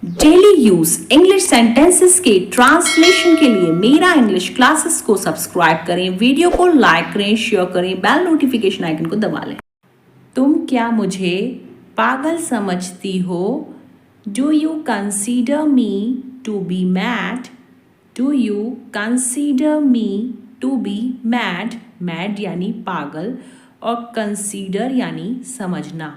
Daily use English sentences के translation के लिए मेरा इंग्लिश क्लासेस को सब्सक्राइब करें, वीडियो को लाइक करें, शेयर करें, बेल नोटिफिकेशन आइकन को दबा लें। तुम क्या मुझे पागल समझती हो? Do you consider me to be mad? Do you consider me to be mad? Mad यानी पागल और कंसीडर यानी समझना।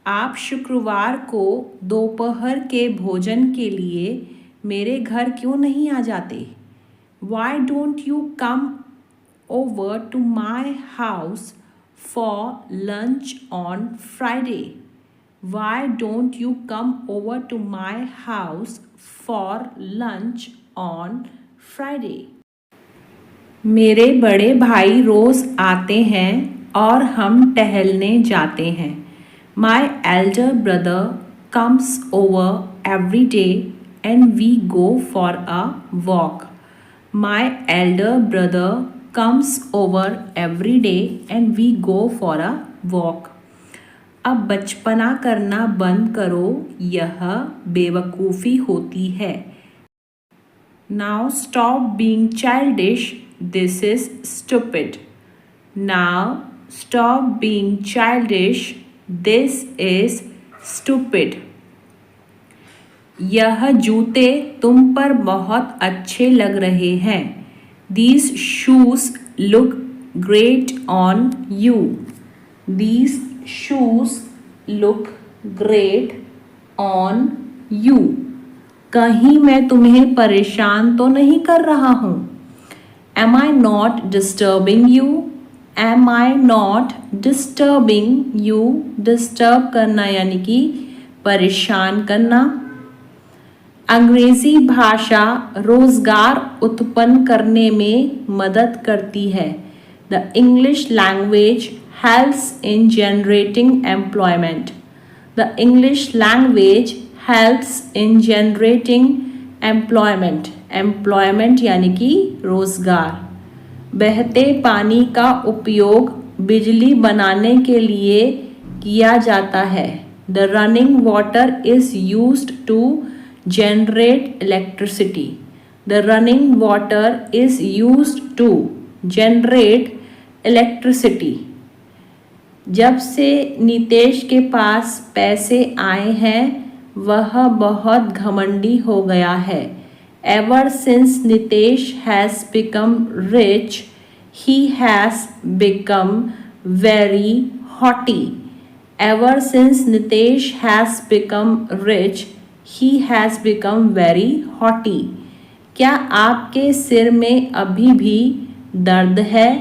आप शुक्रवार को दोपहर के भोजन के लिए मेरे घर क्यों नहीं आ जाते? Why don't you come over to my house for lunch on Friday? Why don't you come over to my house for lunch on Friday? मेरे बड़े भाई रोज आते हैं और हम टहलने जाते हैं। My elder brother comes over every day and we go for a walk. My elder brother comes over every day and we go for a walk. अब बचपना करना बंद करो, यह बेवकूफ़ी होती है। Now stop being childish, this is stupid. Now stop being childish, This is stupid. यह जूते तुम पर बहुत अच्छे लग रहे हैं। These shoes look great on you. These shoes look great on you. कहीं मैं तुम्हें परेशान तो नहीं कर रहा हूँ? Am I not disturbing you? Am I not disturbing you? Disturb करना यानी कि परेशान करना। अंग्रेजी भाषा रोजगार उत्पन्न करने में मदद करती है। The English language helps in generating employment. The English language helps in generating employment. Employment यानी कि रोजगार। बहते पानी का उपयोग बिजली बनाने के लिए किया जाता है। The running water is used to generate electricity. The running water is used to generate electricity. जब से नितेश के पास पैसे आए हैं वह बहुत घमंडी हो गया है। Ever since Nitesh has become rich, he has become very haughty. Ever since Nitesh has become rich, he has become very haughty. क्या आपके सिर में अभी भी दर्द है?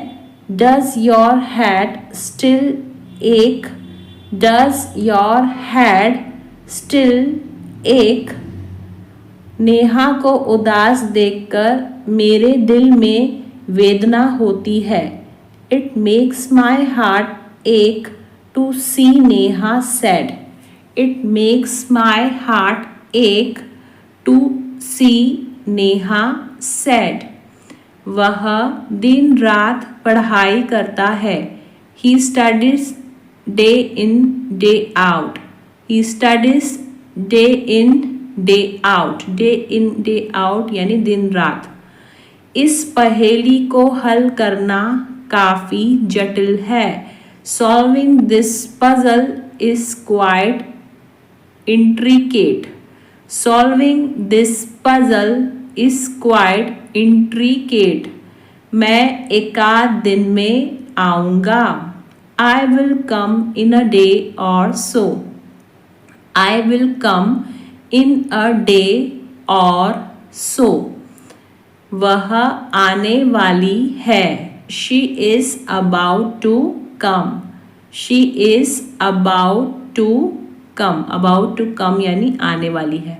Does your head still ache? Does your head still ache? Neha को उदास देखकर मेरे दिल में वेदना होती है। It makes my heart ache to see Neha sad. It makes my heart ache to see Neha sad. वह दिन रात पढ़ाई करता है। He studies day in day out. He studies day in day out. Day in day out यानी दिन रात। इस पहेली को हल करना काफ़ी जटिल है। Solving this puzzle is quite intricate. Solving this puzzle is quite intricate. मैं एकाध दिन में आऊँगा। आई will come in a day और so. I will come in a day or so. वह आने वाली है। She is about to come. She is about to come. About to come यानी आने वाली है।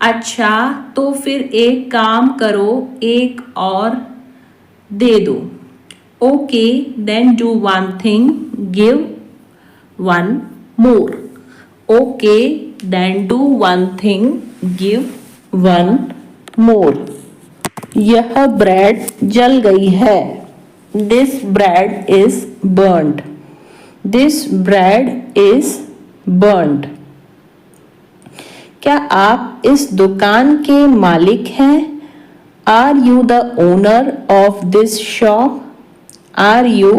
अच्छा तो फिर एक काम करो, एक और दे दो। Okay, then do one thing, give one more. Okay, then do one thing, give one more. यह ब्रेड जल गई है। This bread is burnt. This bread is burnt. क्या आप इस दुकान के मालिक हैं? Are you the owner of this shop? Are you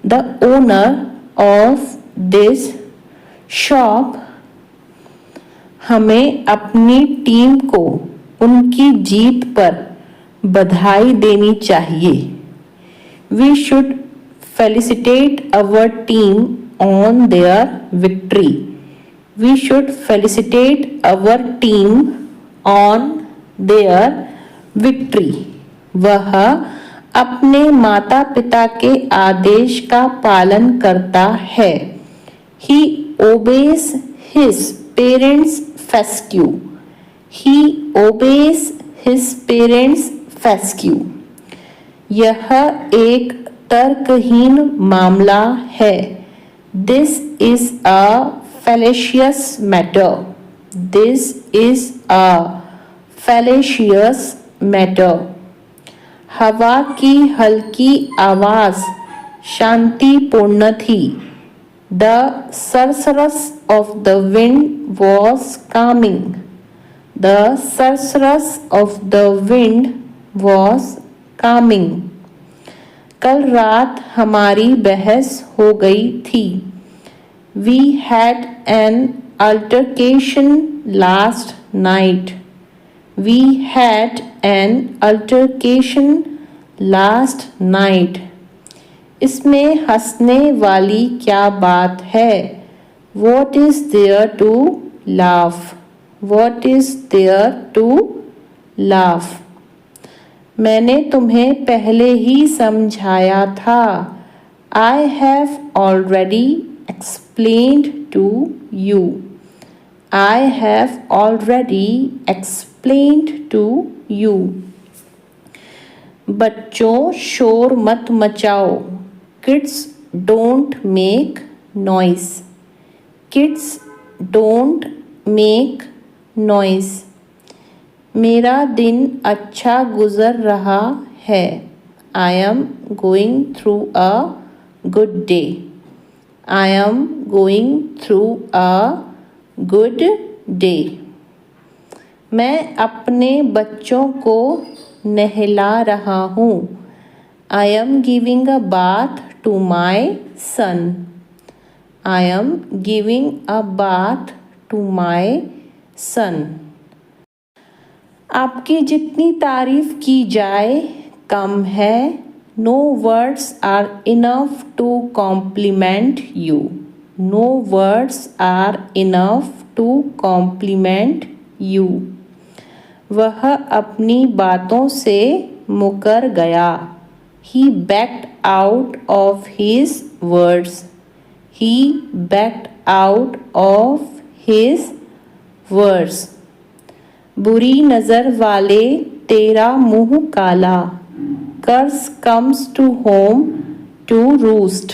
the owner of this shop? हमें अपनी टीम को उनकी जीत पर बधाई देनी चाहिए। We should felicitate our team on their victory. We should felicitate our team on their victory. वह अपने माता पिता के आदेश का पालन करता है। He obeys his parents' fescue. He obeys his parents' fescue. यह एक तर्कहीन मामला है। This is a fallacious matter. This is a fallacious matter. हवा की हल्की आवाज शांतिपूर्ण थी। The sursurus of the wind was calming. The sursurus of the wind was calming. कल रात हमारी बहस हो गई थी। We had an altercation last night. We had an altercation last night. इसमें हंसने वाली क्या बात है? What is there to laugh? What is there to laugh? मैंने तुम्हें पहले ही समझाया था। I have already explained to you. I have already explained to you. बच्चों शोर मत मचाओ। Kids don't make noise. Kids don't make noise. मेरा दिन अच्छा गुजर रहा है। I am going through a good day. I am going through a good day. मैं अपने बच्चों को नहला रहा हूँ। I am giving a bath to my son. I am giving a bath to my son. आपकी जितनी तारीफ की जाए कम है। No words are enough to compliment you. No words are enough to compliment you. वह अपनी बातों से मुकर गया। He backed out of his words. He backed out of his words. बुरी नज़र वाले तेरा मुंह काला। Curse comes to home to roost.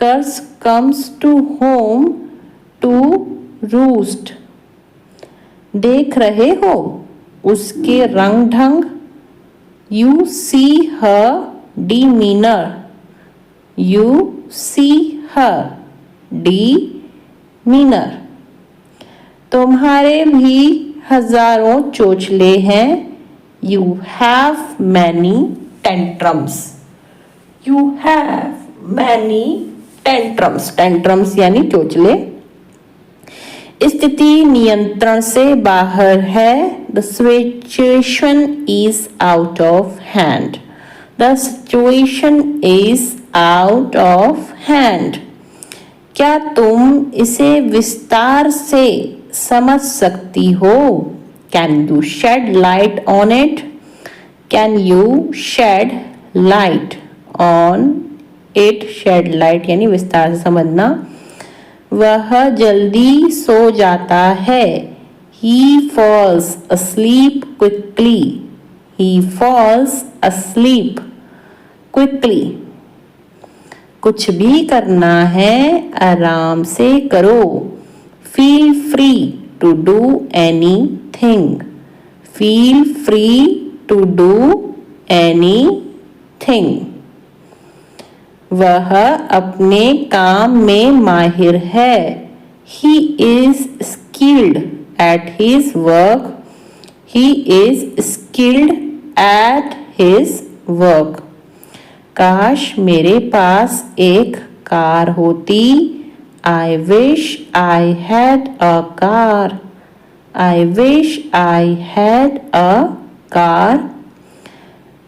Curse comes to home to roost. देख रहे हो उसके रंग ढंग। You see her demeanor. You see her demeanor. तुम्हारे भी हजारों चोचले हैं। You have many tantrums. You have many tantrums. Tantrums यानी चोचले। स्थिति नियंत्रण से बाहर है। The situation is out of hand. The situation is out of hand. क्या तुम इसे विस्तार से समझ सकती हो? Can you shed light on it? Can you shed light on it? Shed light यानी विस्तार से समझना। वह जल्दी सो जाता है। He falls asleep quickly. He falls asleep quickly. कुछ भी करना है आराम से करो। Feel free to do anything. Feel free to do anything. वह अपने काम में माहिर है। He is skilled at his work. He is skilled at his work. काश मेरे पास एक कार होती. I wish I had a car. I wish I had a car.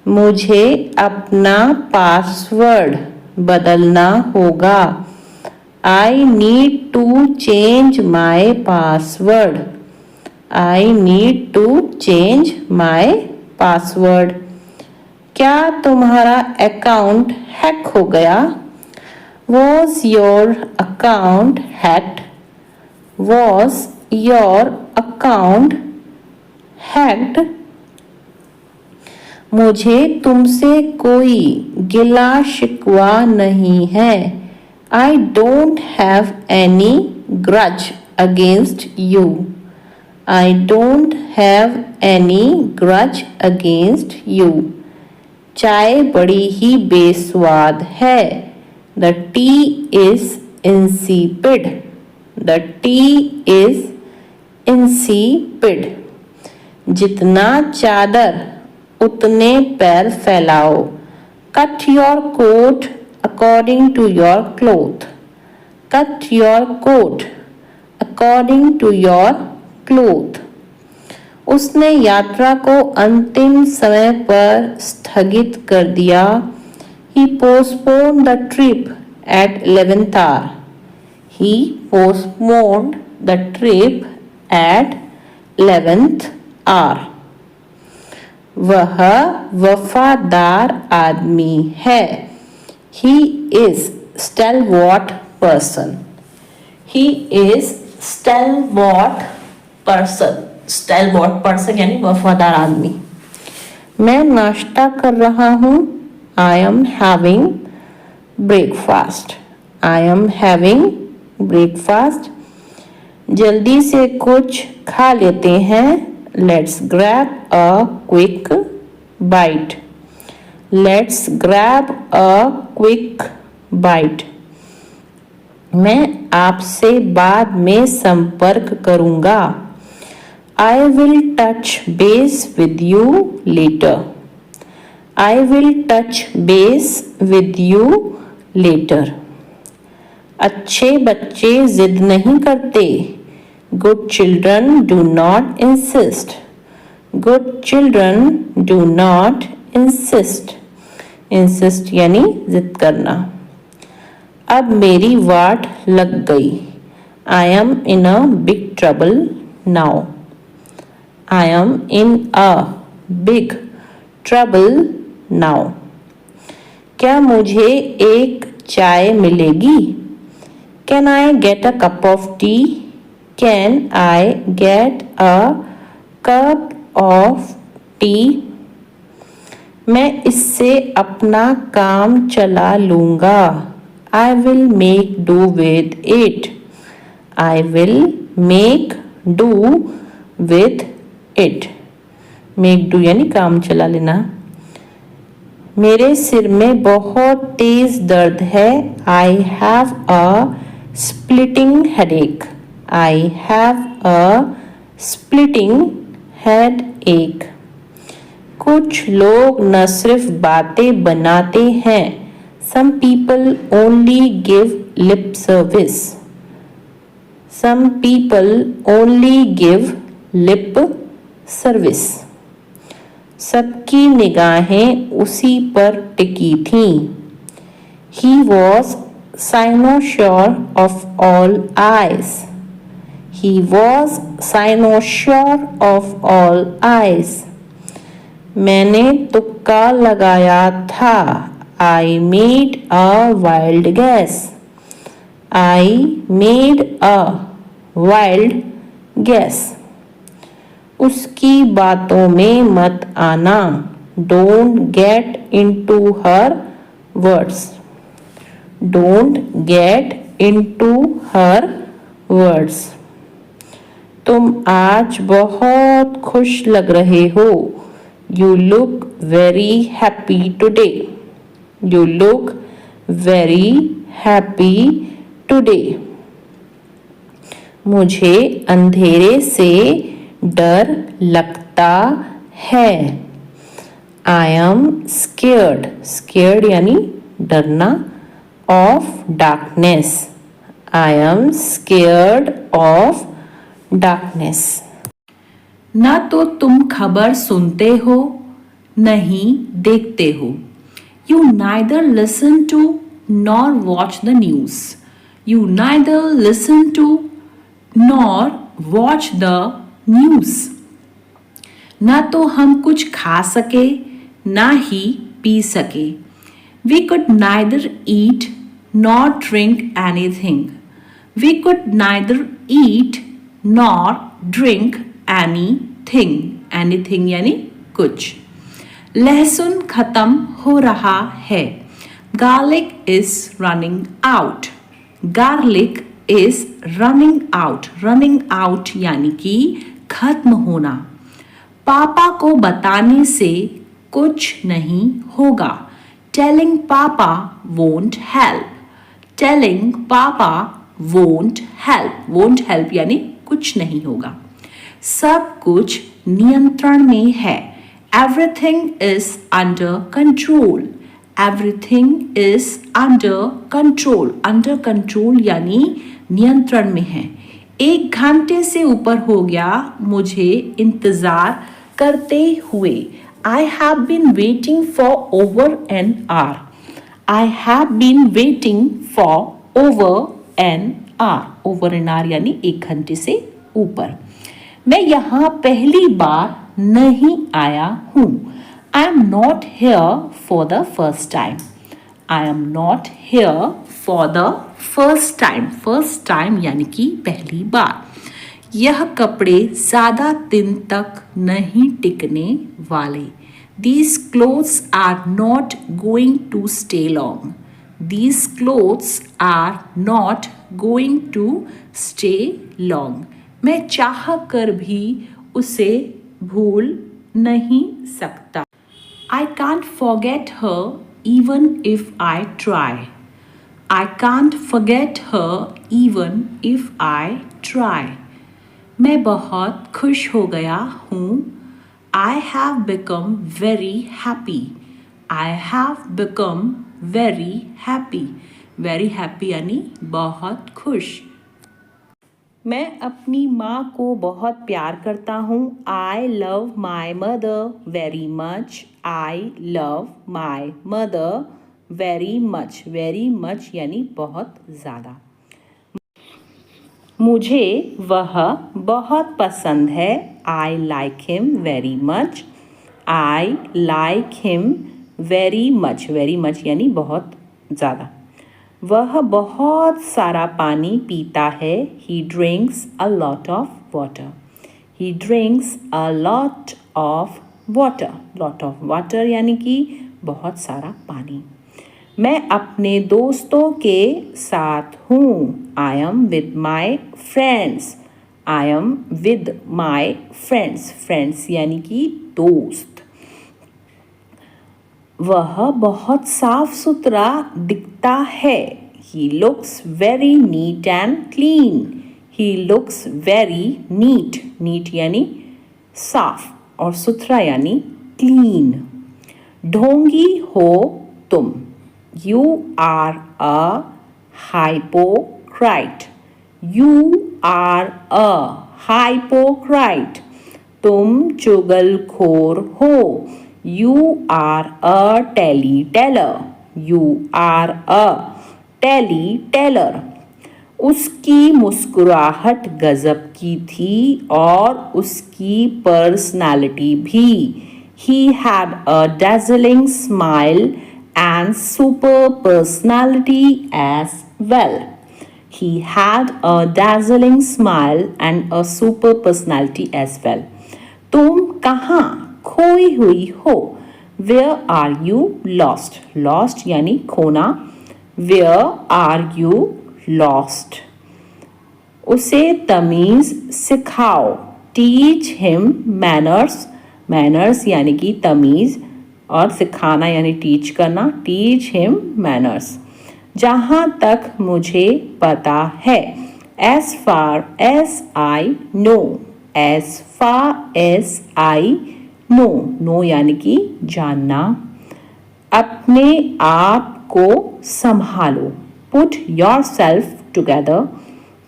मुझे अपना पासवर्ड बदलना होगा. I need to change my password. I need to change my password. क्या तुम्हारा अकाउंट हैक हो गया? Was your account hacked? Was your account hacked? मुझे तुमसे कोई गिला शिकवा नहीं है. I don't have any grudge against you. I don't have any grudge against you. चाय बड़ी ही बेस्वाद है. The tea is insipid. The tea is insipid. जितना चादर उतने पैर फैलाओ. Cut your coat according to your cloth. Cut your coat according to your cloth. उसने यात्रा को अंतिम समय पर स्थगित कर दिया. He postponed the trip at 11th hour. He postponed the trip at 11th hour. वह वफादार आदमी है. He is stalwart person. He is stalwart person. Stalwart person यानी वफादार आदमी. मैं नाश्ता कर रहा हूँ. I am having breakfast. I am having breakfast. जल्दी से कुछ खा लेते हैं. Let's grab a quick bite. Let's grab a quick bite. मैं आपसे बाद में संपर्क करूंगा. I will touch base with you later. I will touch base with you later. अच्छे बच्चे जिद नहीं करते. Good children do not insist. Good children do not insist. Insist यानी जिद करना. अब मेरी वाट लग गई. I am in a big trouble now. I am in a big trouble now. क्या मुझे एक चाय मिलेगी? Can I get a cup of tea? Can I get a cup of tea? मैं इससे अपना काम चला लूँगा. I will make do with it. I will make do with it. Make do यानी काम चला लेना. मेरे सिर में बहुत तेज दर्द है. I have a splitting headache. I have a splitting headache. कुछ लोग न सिर्फ बातें बनाते हैं. Some people only give lip service. Some people only give lip service. सबकी निगाहें उसी पर टिकी थीं. He was cynosure of all eyes. He was cynosure of all eyes. मैंने तुक्का लगाया था. I made a wild guess. I made a wild guess. उसकी बातों में मत आना. Don't get into her words. Don't get into her words. तुम आज बहुत खुश लग रहे हो. You look very happy today. You look very happy today. मुझे अंधेरे से डर लगता है। आई एम स्केयर्ड, स्केयर्ड यानी डरना, of darkness. I am scared of darkness. ना तो तुम खबर सुनते हो, नहीं देखते हो। You neither listen to nor watch the news. You neither listen to nor watch the news. ना तो हम कुछ खा सके, ना ही पी सके। We could neither eat nor drink anything. We could neither eat nor drink anything. Anything यानी कुछ। लहसुन खत्म हो रहा है। Garlic is running out. Garlic is running out. Running out यानी कि खत्म होना। पापा को बताने से कुछ नहीं होगा। Telling Papa won't help. Telling Papa won't help. Won't help यानी कुछ नहीं होगा। सब कुछ नियंत्रण में है। Everything is under control. Everything is under control. Under control यानी नियंत्रण में है। 1 घंटे से ऊपर हो गया मुझे इंतजार करते हुए। I have been waiting for over an hour. I have been waiting for over an hour. Over an hour यानी 1 घंटे से ऊपर। मैं यहाँ पहली बार नहीं आया हूँ। I am not here for the first time. I am not here for the first time. First time यानी कि पहली बार। यह कपड़े ज़्यादा दिन तक नहीं टिकने वाले। These clothes are not going to stay long. These clothes are not going to stay long. मैं चाह कर भी उसे भूल नहीं सकता। I can't forget her even if I try. I can't forget her even if I try. मैं बहुत खुश हो गया हूँ। I have become very happy. I have become very happy. Very happy यानी बहुत खुश। मैं अपनी माँ को बहुत प्यार करता हूँ। I love my mother very much. I love my mother very much. Very much यानी बहुत ज़्यादा। मुझे वह बहुत पसंद है। I like him very much. I like him very much. Very much यानी बहुत ज़्यादा। वह बहुत सारा पानी पीता है। He drinks a lot of water. He drinks a lot of water. Lot of water यानी कि बहुत सारा पानी। मैं अपने दोस्तों के साथ हूँ। I am with my friends. I am with my friends. Friends यानी कि दोस्त। वह बहुत साफ सुथरा दिखता है। He looks very neat and clean. He looks very neat. Neat यानी साफ और सुथरा यानी clean. ढोंगी हो तुम। You are a hypocrite. You are a hypocrite. तुम चुगलखोर हो। You are a tally-teller. You are a tally-teller. उसकी मुस्कुराहट गजब की थी और उसकी पर्सनालिटी भी। He had a dazzling smile and super personality as well. He had a dazzling smile and a super personality as well. तुम कहाँ खोई हुई हो? Where are you lost? Lost यानी खोना। Where are you lost? उसे तमीज़ सिखाओ। Teach him manners. Manners यानी कि तमीज़ और सिखाना यानी टीच करना। Teach him manners. जहाँ तक मुझे पता है As far as I know. As far as I know. Know यानी कि जानना. अपने आप को संभालो. Put yourself together.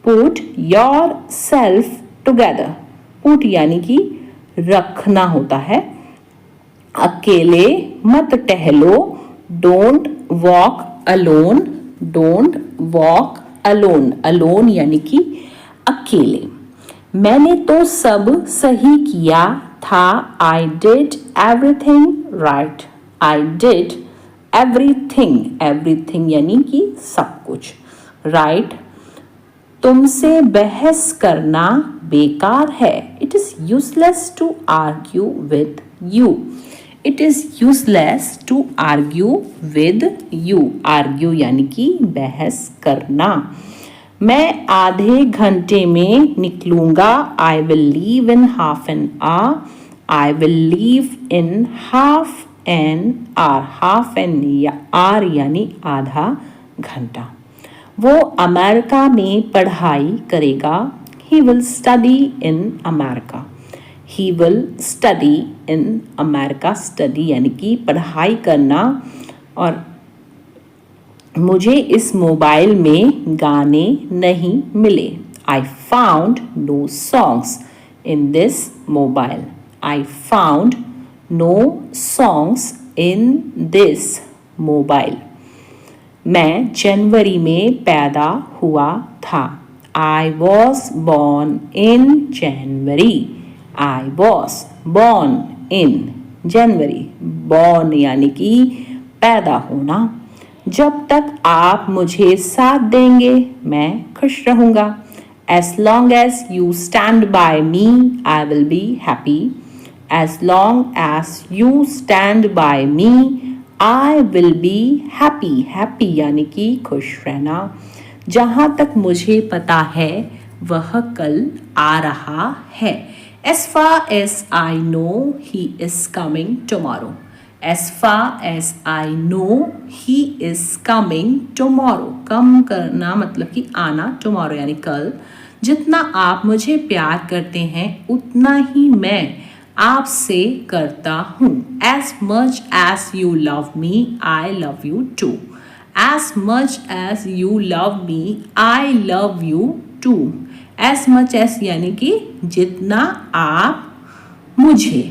Put yourself together. Put यानी कि रखना होता है. अकेले मत टहलो. Don't walk alone. Don't walk alone. Alone यानी कि अकेले. मैंने तो सब सही किया था. I did everything right. I did everything. Everything यानी कि सब कुछ. Right. तुमसे बहस करना बेकार है. It is useless to argue with you. It is useless to argue with you. Argue यानी कि बहस करना. मैं आधे घंटे में निकलूंगा. I will leave in half an hour. I will leave in half an hour. Half an hour यानी आधा घंटा. वो अमेरिका में पढ़ाई करेगा. He will study in America. He will study in America. Study यानी कि पढ़ाई करना. और मुझे इस मोबाइल में गाने नहीं मिले. I found no songs in this mobile. I found no songs in this mobile. मैं जनवरी में पैदा हुआ था. I was born in January. I was born in January. Born यानी कि पैदा होना. जब तक आप मुझे साथ देंगे मैं खुश रहूँगा. As long as you stand by me, I will be happy. As long as you stand by me, I will be happy. Happy यानी कि खुश रहना. जहाँ तक मुझे पता है वह कल आ रहा है. As far as I know, he is coming tomorrow. As far as I know, he is coming tomorrow. Come करना मतलब कि आना. Tomorrow यानी कल. जितना आप मुझे प्यार करते हैं उतना ही मैं आपसे करता हूँ. As much as you love me, I love you too. As much as you love me, I love you too. As much as यानी कि जितना आप मुझे.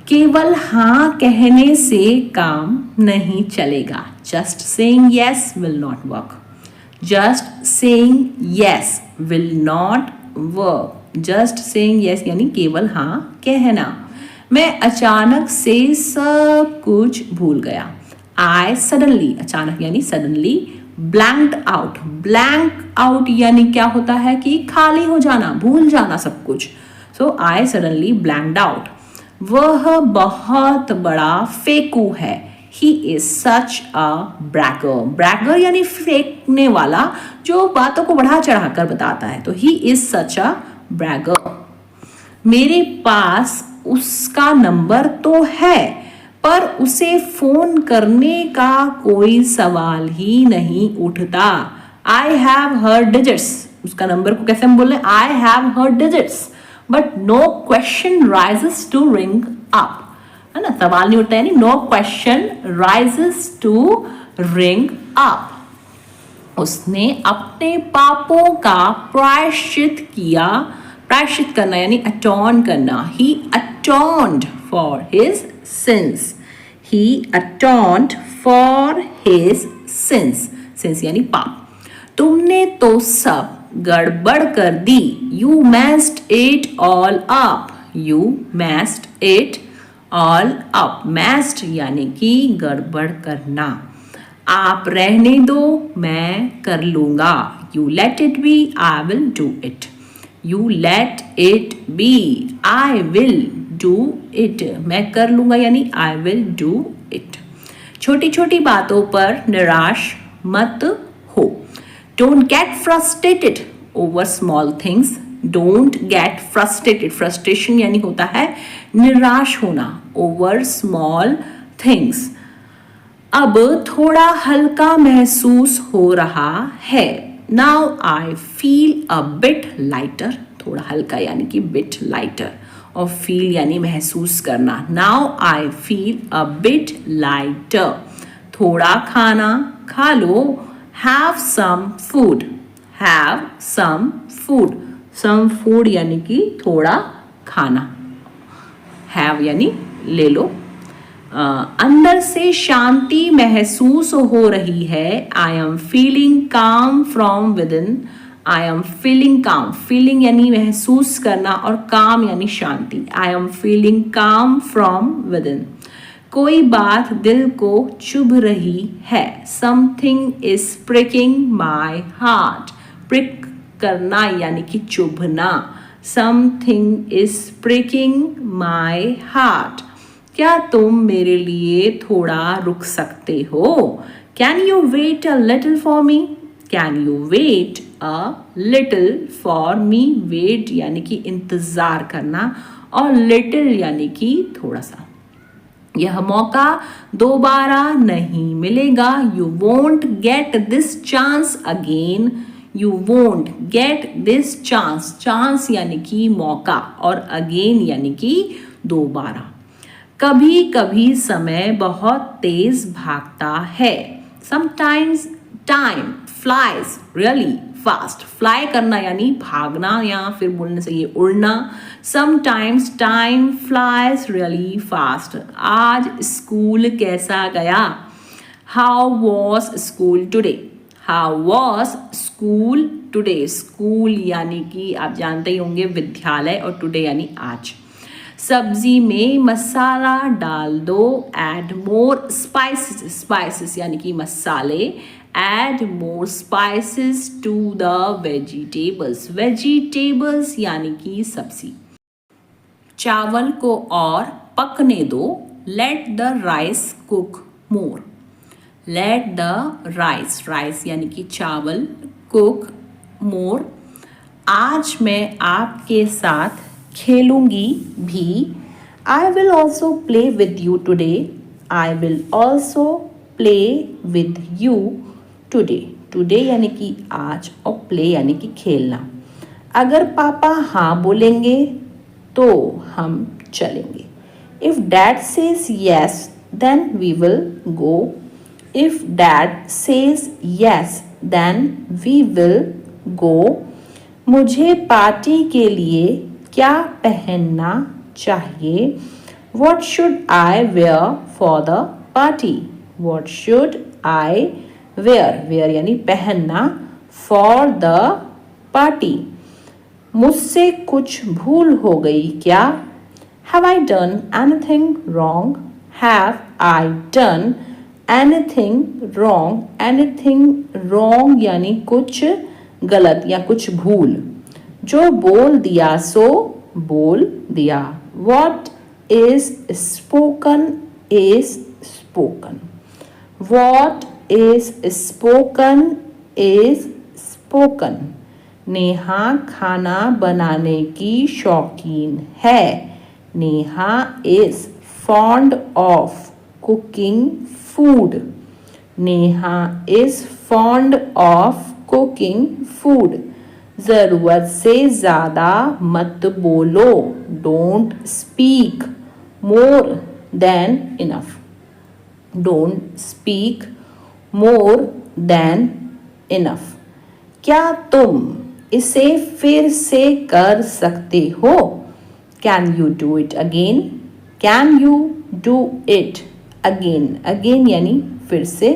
केवल हाँ कहने से काम नहीं चलेगा. Just saying yes will not work. Just saying yes will not work. Just saying yes यानी केवल हाँ कहना. मैं अचानक से सब कुछ भूल गया. I suddenly. अचानक यानी suddenly. Blanked out. Blank out यानी क्या होता है कि खाली हो जाना, भूल जाना सब कुछ. So I suddenly blanked out. वह बहुत बड़ा फेंकू है. He is such a bragger. Bragger यानी फेंकने वाला जो बातों को बढ़ा चढ़ा कर बताता है. तो he is such a bragger. मेरे पास उसका नंबर तो है पर उसे फोन करने का कोई सवाल ही नहीं उठता. I have her digits. उसका नंबर को कैसे हम बोल रहे हैं? I have her digits. But no question rises to ring up. है ना, सवाल नहीं उठता यानी no question rises to ring up. उसने अपने पापों का प्रायश्चित किया. प्रायश्चित करना यानी atone करना. He atoned for his sins. He atoned for his sins. Sins यानी पाप. तुमने तो सब गड़बड़ कर दी. You messed it all up. You messed it all up. Messed यानी कि गड़बड़ करना. आप रहने दो मैं कर लूँगा. You let it be. I will do it. You let it be. I will do it. मैं कर लूँगा यानी I will do it. छोटी छोटी बातों पर निराश मत हो. Don't get frustrated over small things. Don't get frustrated. Frustration यानी होता है निराश होना. Over small things. अब थोड़ा हल्का महसूस हो रहा है. Now I feel a bit lighter, थोड़ा हल्का यानी कि बिट लाइटर, और फील यानी महसूस करना। Now I feel a bit lighter, थोड़ा खाना खा लो। Have some food, have some food, some food यानी कि थोड़ा खाना, हैव यानी ले लो। अंदर से शांति महसूस हो रही है। I am feeling calm from within, I am feeling calm, feeling यानी महसूस करना और काम यानी शांति। I am feeling calm from within. कोई बात दिल को चुभ रही है। Something is pricking my heart, prick करना यानी कि चुभना। Something is pricking my heart, क्या तुम मेरे लिए थोड़ा रुक सकते हो? Can you wait a little for me, can you wait a little for me, wait यानी कि इंतजार करना और लिटिल यानी कि थोड़ा सा। यह मौका दोबारा नहीं मिलेगा। You won't get this chance again, you won't get this chance, chance यानी कि मौका और अगेन यानी कि दोबारा। कभी कभी समय बहुत तेज भागता है। Sometimes time flies really fast, fly करना यानी भागना या फिर बोलने से ये उड़ना। Sometimes time flies really fast. आज स्कूल कैसा गया? How was school today, how was school today, school यानी कि आप जानते ही होंगे विद्यालय और टुडे यानी आज। सब्जी में मसाला डाल दो। एड मोर स्पाइसेस, स्पाइसेस यानी कि मसाले। Add more spices to the vegetables, vegetables यानी कि सब्जी। चावल को और पकने दो। Let the rice cook more, let the rice, rice यानी कि चावल, कुक मोर। आज मैं आपके साथ खेलूंगी भी। I will also play with you today, I will also play with you today. Today यानी कि आज और प्ले यानी कि खेलना। अगर पापा हाँ बोलेंगे तो हम चलेंगे। If dad says yes then we will go, if dad says yes then we will go. मुझे पार्टी के लिए क्या पहनना चाहिए? What should I wear for the party? What should I wear? Wear यानी पहनना, for the party. मुझसे कुछ भूल हो गई क्या? Have I done anything wrong? Have I done anything wrong? Anything wrong यानी कुछ गलत या कुछ भूल। जो बोल दिया सो बोल दिया। What is spoken is spoken. What is spoken is spoken. Neha खाना बनाने की शौकीन है। Neha is fond of cooking food. Neha is fond of cooking food. ज़रूरत से ज़्यादा मत बोलो। Don't speak more than enough, don't speak more than enough. क्या तुम इसे फिर से कर सकते हो? Can you do it again, can you do it again. Again यानी फिर से,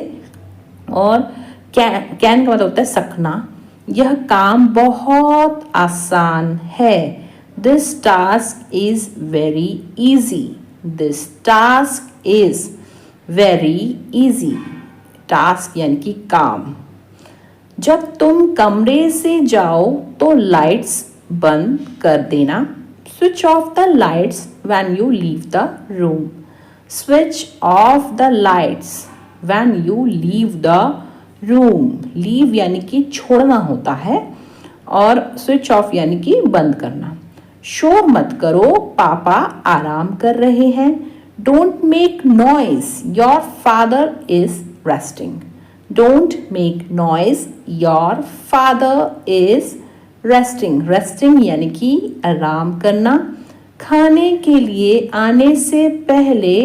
और कैन का मतलब होता है सकना। यह काम बहुत आसान है। This task is very easy, this task is very easy. Task यानी कि काम। जब तुम कमरे से जाओ तो लाइट्स बंद कर देना। Switch off the lights when you leave the room, switch off the lights when you leave the room. Leave यानी कि छोड़ना होता है और स्विच ऑफ यानी कि बंद करना। शोर मत करो, पापा आराम कर रहे हैं। Don't make noise, your father is resting. Don't make noise, your father is resting. Resting यानी कि आराम करना। खाने के लिए आने से पहले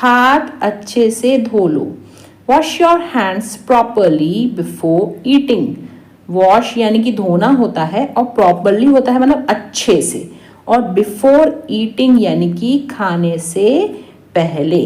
हाथ अच्छे से धो लो। Wash your hands properly before eating. Wash यानी कि धोना होता है और प्रॉपरली होता है मतलब अच्छे से, और बिफोर ईटिंग यानी कि खाने से पहले।